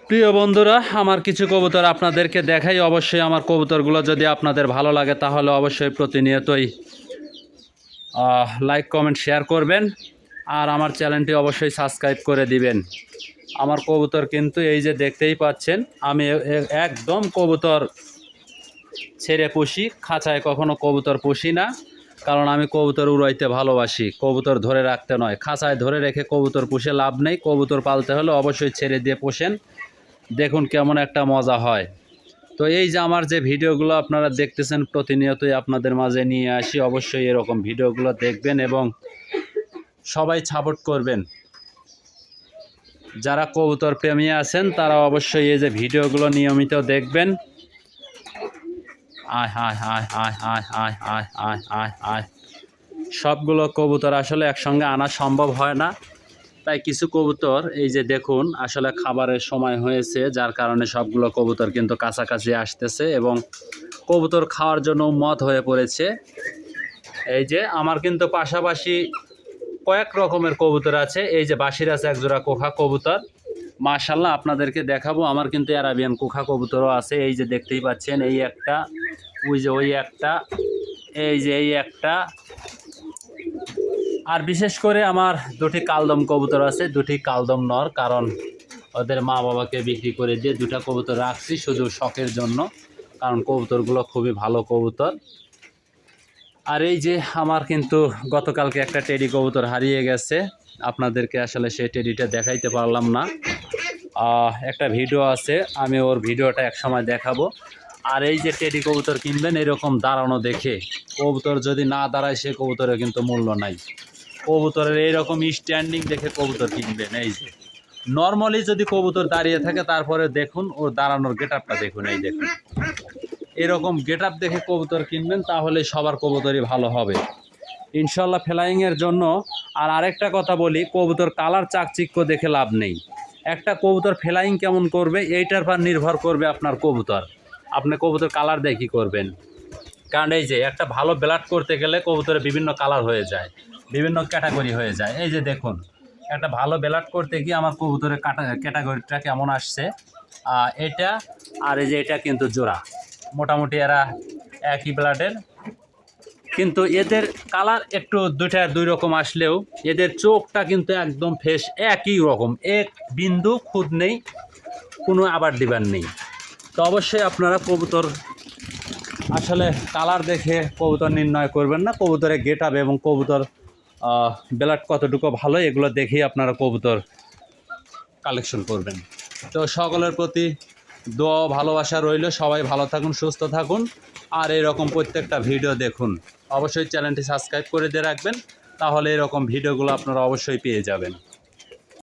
প্রিয় বন্ধুরা, আমার কিছু কবুতর আপনাদেরকে দেখাই। অবশ্যই আমার কবুতরগুলো যদি আপনাদের ভালো লাগে তাহলে অবশ্যই প্রতিনিয়তই লাইক কমেন্ট শেয়ার করবেন আর আমার চ্যানেলটি অবশ্যই সাবস্ক্রাইব করে দিবেন। আমার কবুতর কিন্তু এই যে দেখতেই পাচ্ছেন, আমি একদম কবুতর ছেড়ে পুষি, খাঁচায় কখনো কবুতর পুষি না, কারণ আমি কবুতর উড়াইতে ভালোবাসি, কবুতর ধরে রাখতে নয়। খাঁচায় ধরে রেখে কবুতর পুষে লাভ নেই। কবুতর পালতে হলে অবশ্যই ছেড়ে দিয়ে পোষেন, দেখুন কেমন একটা মজা হয়। তো এই যে আমার যে ভিডিওগুলো আপনারা দেখতেছেন, প্রতিনিয়তই আপনাদের মাঝে নিয়ে আসি। অবশ্যই এরকম ভিডিওগুলো দেখবেন এবং সবাই সাপোর্ট করবেন। যারা কবুতর প্রেমী আছেন তারা অবশ্যই এই যে ভিডিওগুলো নিয়মিত দেখবেন। আয় হায় হায় হায় হায় হায় হায় হায় হায় হায়, সবগুলো কবুতর আসলে একসঙ্গে আনা সম্ভব হয় না, তাই কিছু কবুতর এই যে দেখুন আসলে খাবারের সময় হয়েছে, যার কারণে সবগুলো কবুতর কিন্তু কাছাকাছি আসতেছে এবং কবুতর খাওয়ার জন্য উন্মত্ত হয়ে পড়েছে। এই যে আমার কিন্তু পাশাপাশি কয়েক রকমের কবুতর আছে। এই যে বাসির আছে একজোড়া কোখা কবুতর, মাশাআল্লাহ আপনাদেরকে দেখাবো। আমার কিন্তু অ্যারাবিয়ান কোখা কবুতরও আছে, এই যে দেখতেই পাচ্ছেন, এই একটা, ওই যে ওই একটা, এই যে এই একটা। আর বিশেষ করে আমার দুটি কালদম কবুতর আছে, দুটি কালদম নর, কারণ ওদের মা বাবাকে বিক্রি করে দিয়ে দুটা কবুতর রাখছি শুধু শখের জন্য, কারণ কবুতরগুলো খুবই ভালো কবুতর। আর এই যে আমার কিন্তু গতকালকে একটা টেডি কবুতর হারিয়ে গেছে, আপনাদেরকে আসলে সেই টেডিটা দেখাইতে পারলাম না। একটা ভিডিও আছে, আমি ওর ভিডিওটা এক সময় দেখাবো। আর এই যে টেডি কবুতর কিনবেন এরকম দাঁড়ানো দেখে, কবুতর যদি না দাঁড়ায় সে কবুতরের কিন্তু মূল্য নাই। কবুতরের এইরকম স্ট্যান্ডিং দেখে কবুতর কিনবেন। এই যে নর্মালি যদি কবুতর দাঁড়িয়ে থাকে তারপরে দেখুন ওর দাঁড়ানোর গেট আপটা দেখুন, এই দেখুন এরকম গেট আপ দেখে কবুতর কিনবেন, তাহলে সবার কবুতরই ভালো হবে ইনশাল্লাহ ফ্লাইংয়ের জন্য। আর আরেকটা কথা বলি, কবুতর কালার চাকচিক্য দেখে লাভ নেই। একটা কবুতর ফ্লাইং কেমন করবে এইটার পর নির্ভর করবে আপনার কবুতর। আপনি কবুতর কালার দেখি করবেন, কারণ এই যে একটা ভালো ব্লাড করতে গেলে কবুতরের বিভিন্ন কালার হয়ে যায়, বিভিন্ন ক্যাটাগরি হয়ে যায়। এই যে দেখুন একটা ভালো ব্লাড করতে গিয়ে আমার কবুতরের ক্যাটাগরিটা কেমন আসছে, এটা আর এই যে এটা কিন্তু জোড়া, মোটামুটি এরা একই ব্লাডের, কিন্তু এদের কালার একটু দুইটা দুই রকম আসলেও এদের চোখটা কিন্তু একদম ফ্রেশ, একই রকম, এক বিন্দু খুদ নেই, কোনো আবার দিবার নেই। তো অবশ্যই আপনারা কবুতর আসলে কালার দেখে কবুতর নির্ণয় করবেন না, কবুতরের গেট আপ এবং কবুতর ব্লাড কতটুকু ভালো এগুলো দেখেই আপনারা কবুতর কালেকশন করবেন। তো সকলের প্রতি দোয়া ভালোবাসা রইল, সবাই ভালো থাকুন, সুস্থ থাকুন, আর এরকম প্রত্যেকটা ভিডিও দেখুন। অবশ্যই চ্যানেলটি সাবস্ক্রাইব করে দিয়ে রাখবেন, তাহলে এরকম ভিডিওগুলো আপনারা অবশ্যই পেয়ে যাবেন।